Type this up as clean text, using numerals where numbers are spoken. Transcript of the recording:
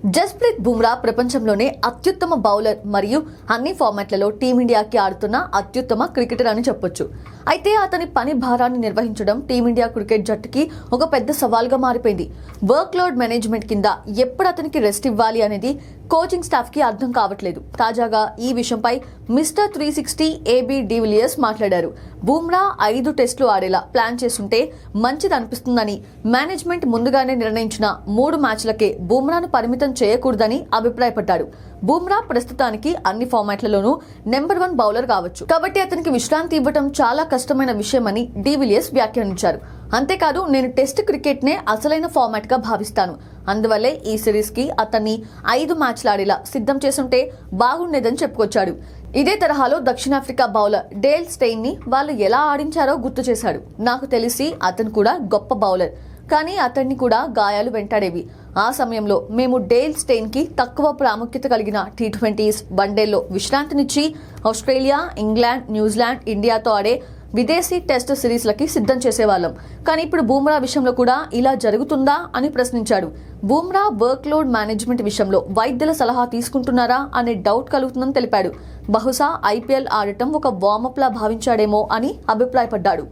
జస్ప్రీత్ బుమ్రా ప్రపంచంలోనే అత్యుత్తమ బౌలర్ మరియు అన్ని ఫార్మాట్లలో టీమిండియాకి ఆడుతున్న అత్యుత్తమ క్రికెటర్ అని చెప్పొచ్చు. అయితే అతని పని భారాన్ని నిర్వహించడం టీమిండియా క్రికెట్ జట్టుకి ఒక పెద్ద సవాల్గా మారిపోయింది. వర్క్ లోడ్ మేనేజ్మెంట్ కింద ఎప్పుడు అతనికి రెస్ట్ ఇవ్వాలి అనేది కోచింగ్ స్టాఫ్ కి అర్థం కావట్లేదు. తాజాగా ఈ విషయంపై మిస్టర్ 360 ఏబీ డివిలియర్స్ మాట్లాడారు. బుమ్రా 5 టెస్టులు ఆడేలా ప్లాన్ చేస్తుంటే మంచిది అనిపిస్తుందని, మేనేజ్మెంట్ ముందుగానే నిర్ణయించిన 3 మ్యాచ్లకే బుమ్రాను పరిమితం చేయకూడదని అభిప్రాయపడ్డాడు. బుమ్రా ప్రస్తుతానికి అన్ని ఫార్మాట్లలోనూ నెంబర్ 1 బౌలర్ కావచ్చు, కాబట్టి అతనికి విశ్రాంతి ఇవ్వడం చాలా కష్టమైన విషయమని డివిలియర్స్ వ్యాఖ్యానించారు. అంతేకాదు, నేను టెస్ట్ క్రికెట్ నే అసలైన ఫార్మాట్ గా భావిస్తాను, అందువల్లే ఈ సిరీస్ కి అతన్ని 5 మ్యాచ్లు ఆడేలా సిద్ధం చేసుంటే బాగుండేదని చెప్పుకొచ్చాడు. ఇదే తరహాలో దక్షిణాఫ్రికా బౌలర్ డేల్ స్టెయిన్ ని వాళ్ళు ఎలా ఆడించారో గుర్తు చేశాడు. నాకు తెలిసి అతను కూడా గొప్ప బౌలర్, కానీ అతన్ని కూడా గాయాలు వెంటాడేవి. ఆ సమయంలో మేము డేల్ స్టెయిన్ కి తక్కువ ప్రాముఖ్యత కలిగిన T20s, వన్డేల్లో విశ్రాంతినిచ్చి ఆస్ట్రేలియా, ఇంగ్లాండ్, న్యూజిలాండ్, ఇండియాతో ఆడే విదేశీ టెస్ట్ సిరీస్లకి సిద్ధం చేసేవాళ్ళం. కానీ ఇప్పుడు బుమ్రా విషయంలో కూడా ఇలా జరుగుతుందా అని ప్రశ్నించాడు. బుమ్రా వర్క్ లోడ్ మేనేజ్మెంట్ విషయంలో వైద్యుల సలహా తీసుకుంటున్నారా అనే డౌట్ కలుగుతుందని తెలిపాడు. బహుశా IPL ఆడటం ఒక వార్మప్ లా భావించాడేమో అని అభిప్రాయపడ్డాడు.